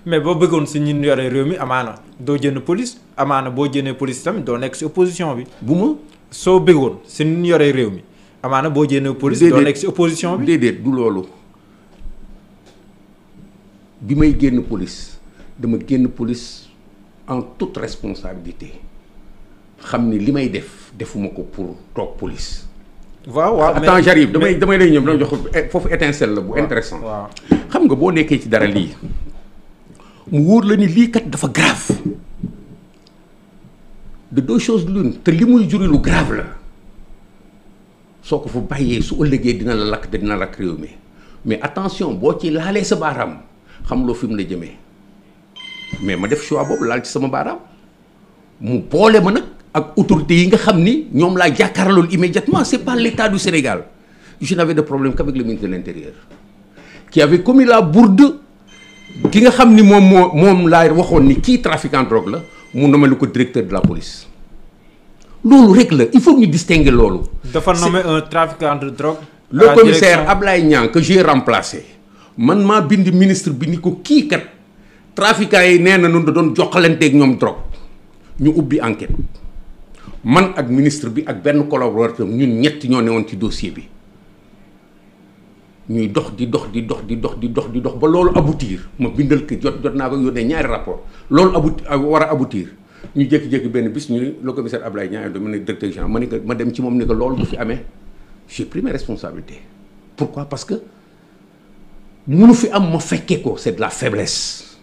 mais boo bëggoon si ñun yore réew mi amaana doo jënd police amaana boo jëndee police tamit doo nekk si opposition bi. bu ma soo bëggoon si ñun yore réew mi amaana boo jëndee police. doo nekk si opposition bi. déedéet du loolu bi may génn police dama génn police en toute responsabilité xam ni li may defuma ko pour toog police. waaw attends j'arrive damay lay ñëw dama jox foofu étincelle la bu intéressant waaw xam nga boo nekkee ci dara lii mu wóor la ni lii kat dafa grave de deux choses l'une te li muy juri lu grave la soo ko fa bàyyee su ëllëgee dina la lakk te dina lakk réew mi mais attention boo ci laalee sa baaraam xam loo fi mu la jëmee mais ma def choix boobu laal ci sama baaraam mu boole ma nag ak autorités yi nga xam ni ñoom laa jàkkaarlool immédiatement c'est pas l'État du Sénégal je n'avais de problème qu'avec le ministre de l'Intérieur qui avait commis la bourde ki nga xam ni moom laa waxoon ni kii trafiquant drogue la mu nommé ko directeur de la police loolu rek la il faut ñu distinguer loolu. dafa nommé un trafiquant de drogue. le commissaire Ablaye Niang que j'ai remplacé man maa bind ministre bi ni ko kii kat trafiquants yi nee na nu doon joxalanteeg ñoom drogue ñu ubbi enquête man ak ministre bi ak benn collaborateur ñun ñett ñoo newoon ci dossier bi. ñuy dox di dox ba loolu aboutir ma bindal ko jot naa ko yónnee ñaari rapport loolu war a aboutir ñu jékki-jékki benn bis ñu le commissaire Ablaye Niang dama ne directeur général ma ne ko ma dem ci moom ni ko loolu du fi amee j'ai pris mes responsabilités. Pourquoi? Parce que munu fi am ma fekkee ko c'est de la faiblesse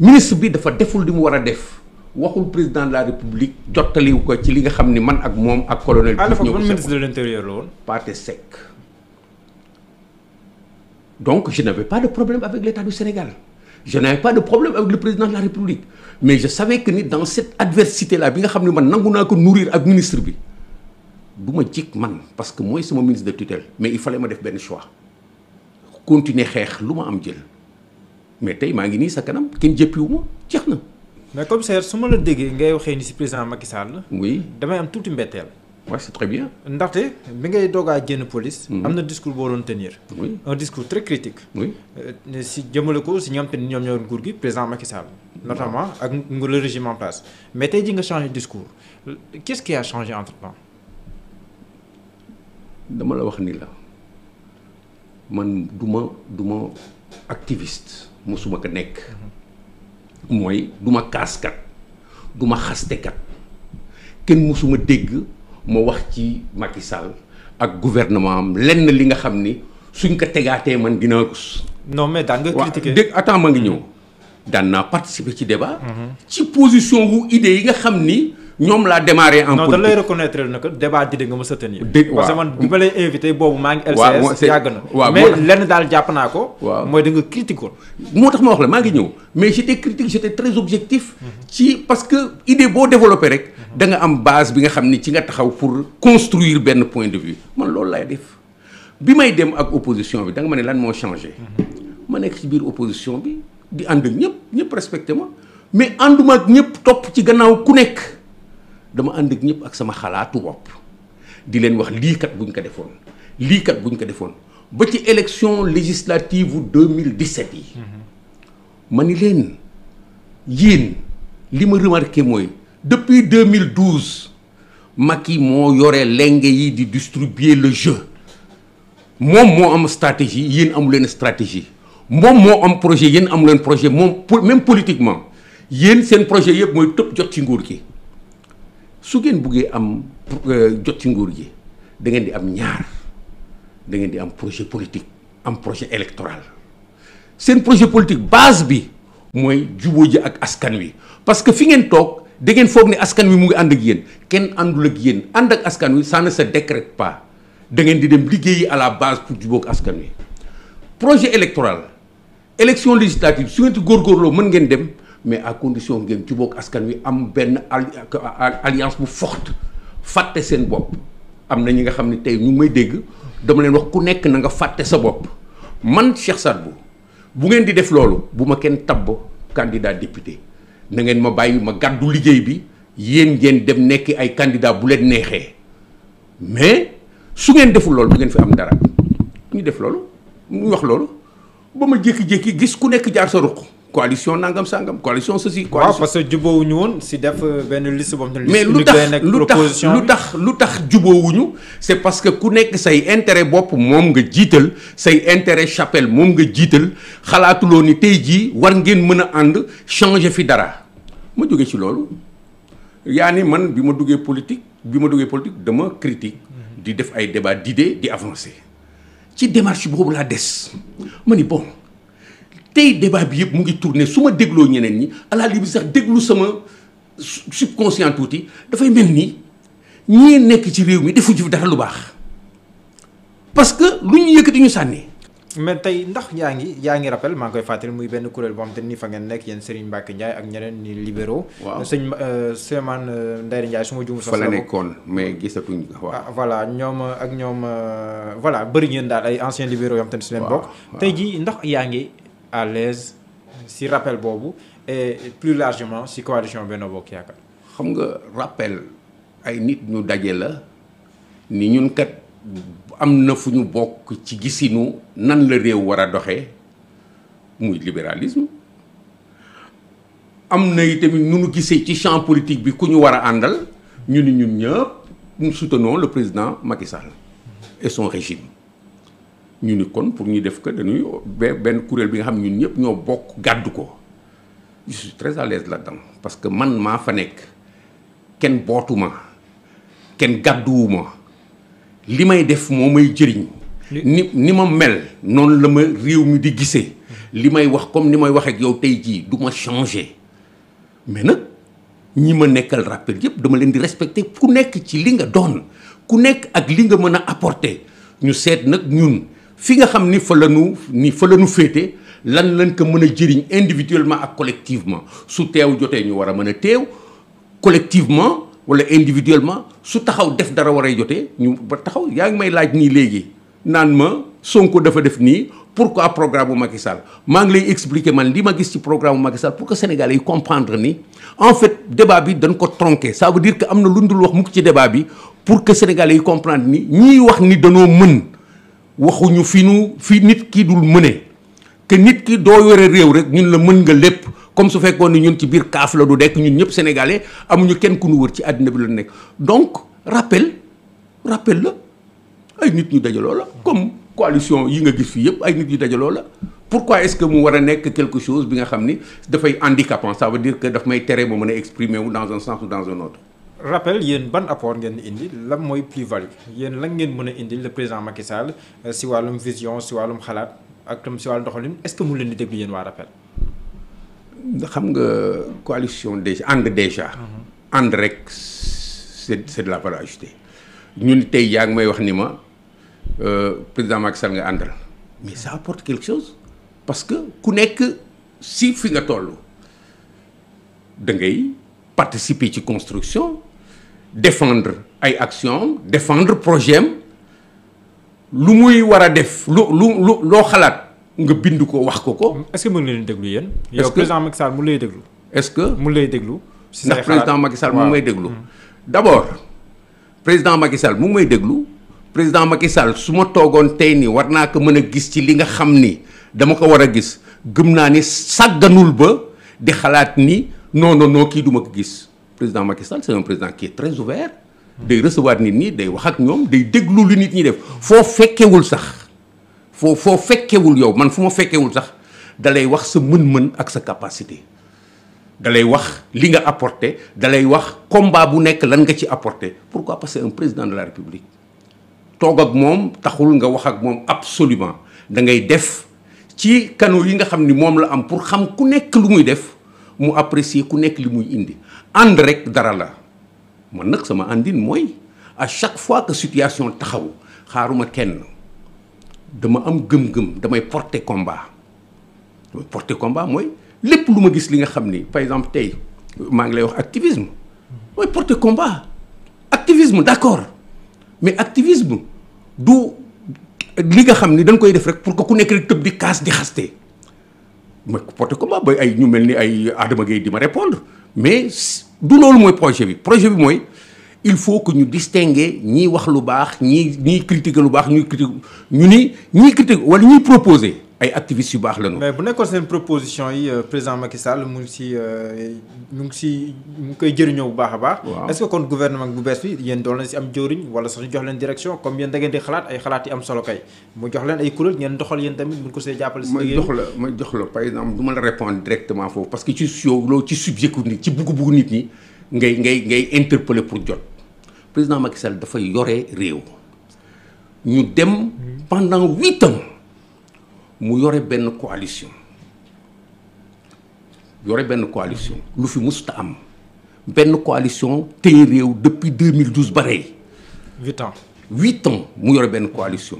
ministre bi dafa deful li mu war a def waxul président de la république jottaliwu ko ci li nga xam ni man ak moom ak colonel. Diouf ñëw ministre de l'intérieur la woon. Pathé Seck. Donc, je n'avais pas de problème avec l'État du Sénégal. Je n'avais pas de problème avec le président de la République. Mais je savais que dans cette adversité-là, bi nga xam ne man nangu naa ko nourrir ak ministre bi du ma jik man parce que mooy sama ministre de tutelle mais il fallait ma def benn choix continuer xeex lu ma am jël mais tey maa ngi nii sa kanam kenn jëppiwu ma jeex na. mais commissaire su ma la déggee ngay waxee ni si président Macky Sall. oui damay am tuuti mbetteel. Ouais, c'est très bien. ndaxte bi ngay doogaa génn police. am na discours boo doon tenir. Oui. Un discours très critique. Oui. si jëmale ko si ñoom te ñoom ñoo nguur gi président Macky Sall. notamment ak le régime en place mais tey ji nga changé discours qu'est-ce qui a changé entre-temps. dama la wax ni la man du ma activiste mosuma ko nekk. mooy du ma kaaskat du ma xastekat kenn mosuma dégg. moo wax ci Macky Sall ak gouvernement am lenn li nga xam ni suñ ko tegaatee man dinaa rus. non mais daan nga critiquer dégg attends ma ngi ñëw. daan naa participer ci débat. ci position wu idée yi nga xam ni ñoom laa démarré en politique. non da lay reconnaître na que débat d'idées nga mës a tenir. parce que man bi ma lay invité boobu maa ngi. waaw LCS yàgg na. waaw mais lenn daal jàpp naa ko. waaw mooy da nga critiquer. moo tax ma wax la maa ngi ñëw mais j'étais critique j'étais très objectif. ci parce que idée boo développé rek. da nga am base bi nga xam ni ci nga taxaw pour construire benn point de vue man loolu laay def bi may dem ak opposition bi da nga ma ne lan moo changé. ma nekk ci biir opposition bi di ànd ak ñëpp respecté ma mais ànduma ak ñëpp topp ci gannaaw ku nekk dama ànd ak ñëpp ak sama xalaatu bopp di leen wax lii kat buñ ko defoon lii kat buñ ko defoon ba ci élection législative 2017 yi. ma ni leen yéen li ma remarqué mooy. Depuis 2012 Macky moo yore lenge yi di distribuer le jeu moom moo am stratégie yéen amu leen stratégie moom moo am projet yéen amu leen projet moom même politiquement yéen seen projet yëpp mooy tëb jot ci nguur gi su ngeen buggee am jot ci nguur gi da ngeen di am ñaar da ngeen di am projet politique am projet électoral seen projet politique base bi mooy jubóo ji ak askan wi parce que fi ngeen toog. da ngeen foog ne askan wi mu ngi ànd ak yéen kenn àndul ak yéen ànd ak askan wi ça ne se décrète pas da ngeen di dem liggéeyi à la base pour jubóog askan wi projet électoral élection législative su ngeen ci góorgóorloo mën ngeen dem mais à condition ngeen jubóog askan wi am benn alliance bu forte fàtte seen bopp am na ñi nga xam ne tey ñu ngi may dégg dama leen wax ku nekk na nga fàtte sa bopp man Cheikh Sadbou bu ngeen di def loolu bu ma kenn tabb candidat député na ngeen ma bàyyi ma gàddu liggéey bi yéen ngeen dem nekk ay candidat bu leen neexee mais su ngeen deful loolu du ngeen fi am dara ñu def loolu mu wax loolu ba ma jékki-jékki gis ku nekk jaar sa ruq coalition nangam sangam coalition ceci. waaw coalition parce que jubóowuñu woon si def benn liste boobu tamit. mais lu tax jubóowuñu c'est parce que ku nekk say intérêt bopp moom nga jiital say intérêt chapelle moom nga jiital xalaatuloo ni tey jii war ngeen mën a ànd changer fi dara ma jóge ci loolu yaa ni man bi ma duggee politique dama critique di def ay débat d'idées di avancer ci démarche boobu laa des ma ni bon tey débat bi yëpp mu ngi tourner su ma dégloo ñeneen ñi à la limite sax déglu sama subconscient tuuti dafay mel ni ñii nekk ci réew mi defuñu fi dara lu baax parce que lu ñu yëkkati ñu sànni. mais tey ndax yaa ngi rappel maa ngi koy fàttali muy benn kuréel boo xam te ni fa ngeen nekk yéen Serigne Mbacké Ndiaye ak ñeneen ni libéraux. waaw sëñ Souleymane Ndéné Ndiaye su ma juum. fa la nekkoon mais gisatuñ. waaw voilà ñoom voilà bëri ngeen daal ay anciens libéraux yoo xam te ni su leen bokk. tey jii ndax yaa ngi à l'aise si rappel boobu et plus largement si coalition Benno Bokk Yaakaar. xam nga rappel ay nit ñu daje la ni ñun kat. am na fu ñu bokk ci gisinu nan la réew war a doxee muy libéralisme am na itamit nu ñu gisee ci champ politique bi ku ñu war a àndal ñu ni ñun ñëpp nous soutenons le président Macky Sall et son régime ñu ni kon pour ñu def ko dañuy benn kuréel bi nga xam ñun ñëpp ñoo bokk gàddu ko je suis très à l'aise là-dedans parce que man maa fa nekk kenn bootuma kenn gàdduwuma li may def moo may jëriñ ni ma mel noonu la ma réew mi di gisee li may wax comme ni may wax ak yow tey jii du ma changer mais nag ñi ma nekkal rappel yëpp dama leen di respecter ku nekk ci li nga doon ku nekk ak li nga mën a apporter ñu seet nag ñun fi nga xam ni fa la ñu féete lan lañ ko mën a jëriñ individuellement ak collectivement su teew jotee ñu war a mën a teew collectivement wala individuellement su taxaw def dara war a jotee ñu ba taxaw yaa ngi may laaj nii léegi naan ma Sonko dafa def nii pourquoi programme bu Macky Sall maa ngi lay expliquer man li ma gis ci programme bu Macky Sall pour que Sénégalais yi comprendre ni en fait débat bi dañ ko tronqué ça veut dire que am na lu dul wax mukk ci débat bi pour que Sénégalais yi comprendre ni ñiy wax ni danoo mën waxuñu fi nit ki dul mëne que nit ki doo yore réew rek ñun la mën nga lépp comme su fekkoon ni ñun ci biir kaaf la du dekk ñun ñëpp sénégalais amuñu kenn ku ñu wër ci àddina bi la nekk donc rappel la ay nit ñu dajaloo la comme coalition yi nga gis fii yëpp ay nit ñu dajaloo la pourquoi est-ce que mu war a nekk quelque chose bi nga xam ni dafay handicapant ça veut dire que daf may tere ma mën a exprimer wu dans un sens ou dans un autre. rappel yéen ban apport ngeen indi lan mooy plus-value yéen lan ngeen mën a indi le président Macky Sall si wàllum vision si wàllum xalaat ak tam si wàllum doxalin est-ce que mu leen di déglu yéen waa rappel. xam nga coalition déjà ànd rek c'est de la valeur ajoutée ñun tey yaa ngi may wax ni ma président Macky Sall nga àndal mais ça apporte quelque chose parce que ku nekk si fi nga toll da ngay participer ci construction défendre ay actions défendre projet am lu muy war a def loo xalaat nga bind ko wax ko. est-ce que mën nga leen déglu yéen. yow président Macky Sall mu lay déglu. est-ce que mu lay déglu. ndax président Macky Sall mu ngi may déglu. d'abord président Macky Sall mu ngi may déglu président Macky Sall su ma toogoon tey nii war naa ko mën a gis ci li nga xam ni dama ko war a gis gëm naa ni sàgganul ba di xalaat ni non kii du ma ko gis président Macky Sall c'est un président qui est très ouvert. day recevoir nit ñi day wax ak ñoom day déglu li nit ñi def foo fekkewul sax. foo fekkewul yow man fu ma fekkewul sax dalay wax sa mën-mën ak sa capacité dalay wax li nga apporté dalay wax combat bu nekk lan nga ci apporté pourquoi parce que un président de la République toog ak moom taxul nga wax ak moom absolument da ngay def ci canaux yi nga xam ni moom la am pour xam ku nekk lu muy def mu apprécier ku nekk li muy indi ànd rek dara la man nag sama àndin mooy à chaque fois que situation taxaw xaaruma kenn dama am gëm-gëm damay porter combat mooy lépp lu ma gis li nga xam ni par exemple tey maa ngi lay wax activisme mooy porter combat activisme d'accord mais activisme du li nga xam ni dañ koy def rek pour que ku nekk rek tëb di kaas di xaste mooy porter combat ba ay ñu mel ni ay Adama Gueye di ma répondre mais du loolu mooy projet bi mooy il faut que ñu distinguer ñiy wax lu baax ñiy critiquer lu baax ñuy critiquer ñu ni ñiy critiquer wala ñuy proposer ay activistes yu baax lañu. mais bu nekkoon seen proposition yi président Macky Sall mu ngi koy jëriñoo bu baax a baax. est-ce que kon gouvernement bu bees bi yéen doon leen si am jëriñ wala sax ñu jox leen direction comme yéen da ngeen di xalaat ay xalaat yi am solo kay mu jox leen ay kuréel ngeen doxal yéen tamit mun ko see jàppale. si liggéey ma jox la par exemple du ma la répondre directement foofu parce que ci loolu ci subjectif nit ci bugg-bugg nit ñi ngay interpeller pour jot président Macky Sall dafay yore réew ñu dem pendant 8 ans. mu yore benn coalition lu fi musta am benn coalition téye réew depuis 2012 ba rey 8 ans mu yore benn coalition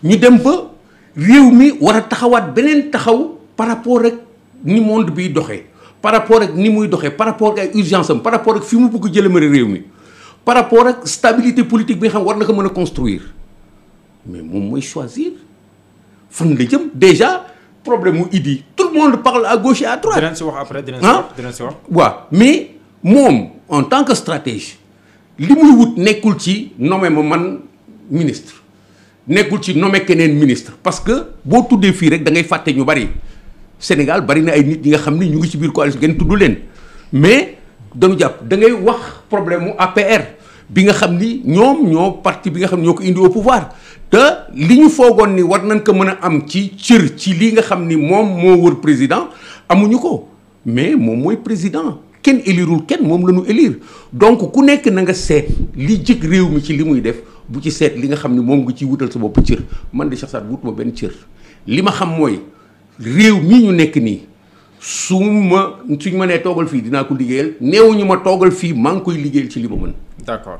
ñu dem ba réew mi war a taxawaat beneen taxaw par rapport ak ni monde biy doxee par rapport ak ni muy doxee par rapport ak ay urgence am par rapport ak fi mu bëgg jëlemale réew mi par rapport ak stabilité politique bi nga xam war na ko mën a construire mais moom mooy choisir fan la jëm déjà problème mu Idi tout le monde parle à gauche et à droite. dinañ si wax après dinañ si wax. waaw mais moom en tant que stratège li muy wut nekkul ci nommé ma man ministre nekkul ci nommé keneen ministre parce que boo tuddee fii rek da ngay fàtte ñu bari Sénégal bari na ay nit ñi nga xam ni ñu ngi ci biir coalition ngeen tudd leen mais dañu jàpp da ngay wax problème mu APR bi nga xam ni ñoo parti bi nga xam ni ñoo ko indi au pouvoir. te li ñu foogoon ni war nañ ko mën a am ci cër ci li nga xam ni moom moo wër président amuñu ko mais moom mooy président kenn élirul kenn moom la ñu élire donc ku nekk na nga seet li jëkk réew mi ci li muy def bu ci seet li nga xam ni moom nga ciy wutal sa bopp cër man de Cheikh Sarr wutuma benn cër li ma xam mooy réew mii ñu nekk nii suñ ma nee toogal fii dinaa ko liggéeyal néewuñu ma toogal fii maa ngi koy liggéeyal ci li ma mën. D'accord.